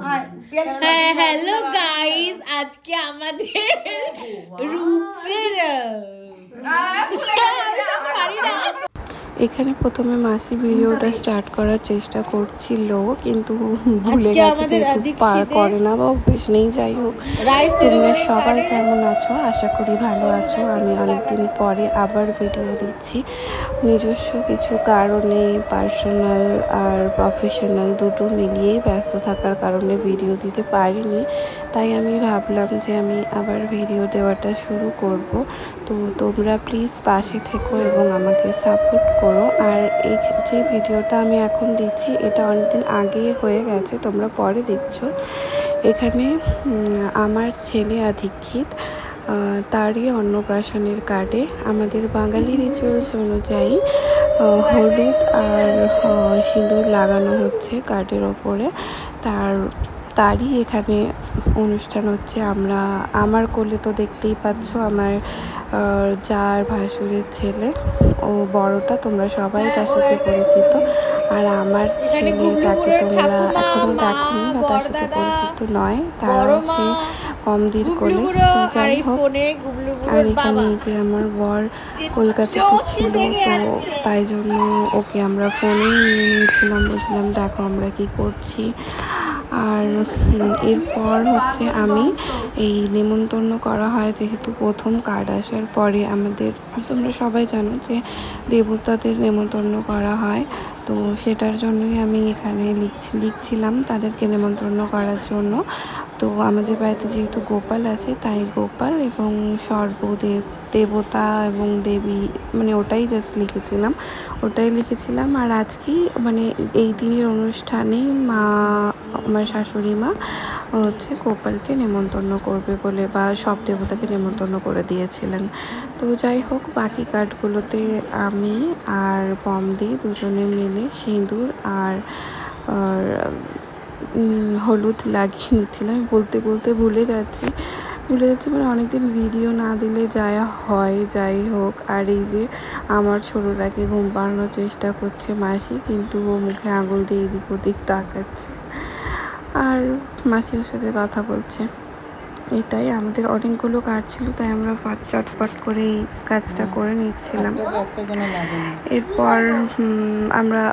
হ্যাঁ, hello guys, আজকে আমাদের রূপসের এখানে প্রথমে মাসি ভিডিওটা স্টার্ট করার চেষ্টা করছিল, কিন্তু ভুলে গেছে, যেহেতু পার করে না বা অভ্যেস নেই। যাই হোক, তোমরা সবাই কেমন আছো? আশা করি ভালো আছো। আমি অনেকদিন পরে আবার ভিডিও দিচ্ছি। নিজস্ব কিছু কারণে, পার্সোনাল আর প্রফেশনাল দুটো মিলিয়েই ব্যস্ত থাকার কারণে ভিডিও দিতে পারিনি। তাই আমি ভাবলাম যে আমি আবার ভিডিও দেওয়াটা শুরু করব। তো তোমরা প্লিজ পাশে থেকো এবং আমাকে সাপোর্ট করো। আর এই যে ভিডিওটা আমি এখন দিচ্ছি, এটা অনেকদিন আগে হয়ে গেছে, তোমরা পরে দেখছো। এখানে আমার ছেলে আধিক্ষিত, তারই অন্নপ্রাশনের কার্ডে আমাদের বাঙালি রিচুয়ালস অনুযায়ী হলুদ আর সিঁদুর লাগানো হচ্ছে কার্ডের ওপরে। তারই এখানে অনুষ্ঠান হচ্ছে। আমার কোলে তো দেখতেই পাচ্ছ আমার যার ভাসুরের ছেলে, ও বড়টা, তোমরা সবাই তার সাথে পরিচিত। আর আমার ছেলে, তাকে তোমরা এখনো দেখোনি বা তার সাথে পরিচিত নয়, তারা হচ্ছে পমদির কোলে। তো যাই হোক, আর এখানে যে আমার বর কলকাতাতে ছিল, তো তাই জন্য ওকে আমরা ফোনেই নিয়ে নিয়েছিলাম, বলছিলাম দেখো আমরা কি করছি। আর এরপর হচ্ছে আমি এই নেমন্তন্ন করা হয়, যেহেতু প্রথম কার্ড আসার পরে আমাদের, তোমরা সবাই জানো যে দেবতাদের নেমন্তন্ন করা হয়। তো সেটার জন্যই আমি এখানে লিখছিলাম তাদেরকে নেমন্তন্ন করার জন্য। তো আমাদের বাড়িতে যেহেতু গোপাল আছে, তাই গোপাল এবং সর্বদেব, দেবতা এবং দেবী, মানে ওটাই লিখেছিলাম। আর আজকেই মানে এই দিনের অনুষ্ঠানেই আমার শাশুড়ি মা হচ্ছে গোপালকে নেমন্তন্ন করবে বলে, বা সব দেবতাকে নেমন্তন্ন করে দিয়েছিলেন। তো যাই হোক, বাকি কার্ডগুলোতে আমি আর পমদি দুজনে মিলে সিঁদুর আর হলুদ লাগিয়ে নিচ্ছিলাম। বলতে বলতে ভুলে যাচ্ছি, মানে অনেকদিন ভিডিও না দিলে হয়। যাই হোক, আর এই যে আমার ছোটোটাকে ঘুম পাড়ানোর চেষ্টা করছে মাসি, কিন্তু ও মুখে আঙুল দিয়ে এদিক ওদিক তাকাচ্ছে, আর মাসি ওর সাথে কথা বলছে। এটাই, আমাদের অনেকগুলো কাজ ছিল, তাই আমরা চটপট করে এই কাজটা করে নিচ্ছিলাম। এরপর আমরা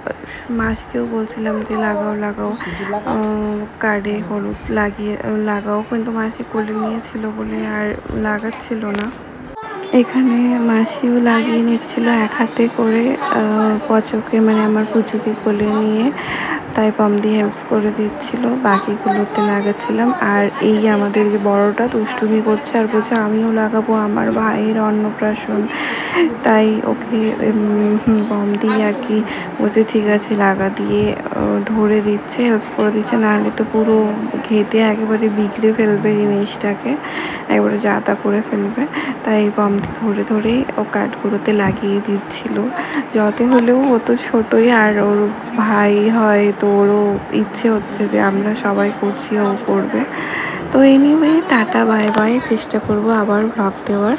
মাসিকেও বলছিলাম যে লাগাও কার্ডে হলুদ লাগাও, কিন্তু মাসি কোলে নিয়েছিল বলে আর লাগাচ্ছিল না। এখানে মাসিও লাগিয়ে নিচ্ছিল এক হাতে করে পচকে, মানে আমার পুচুকে কোলে নিয়ে, তাই পমদি হেল্প করে দিচ্ছিল, বাকিগুলোতে লাগাচ্ছিলাম। আর এই আমাদের বড়টা দুষ্টুমি করছে আর বলছে আমিও লাগাবো, আমার ভাইয়ের অন্নপ্রাশন। তাই ওকে পমদি আর কি বলছে ঠিক আছে লাগা, দিয়ে ধরে দিচ্ছে, হেল্প করে দিচ্ছে, নাহলে তো পুরো ঘেটে একেবারে বিগড়ে ফেলবে জিনিসটাকে, একবারে যা করে ফেলবে। তাই পমদি ধরে ধরেই ও কাঠগুলোতে লাগিয়ে দিচ্ছিল। যত হলেও ও তো ছোটোই, আর ওর ভাই হয়, তো ওরও ইচ্ছে হচ্ছে যে আমরা সবাই করছি, ও করবে। তো এনিওয়ে, টাটা বাই বাই, চেষ্টা করবো আবার ভ্লগ দেওয়ার।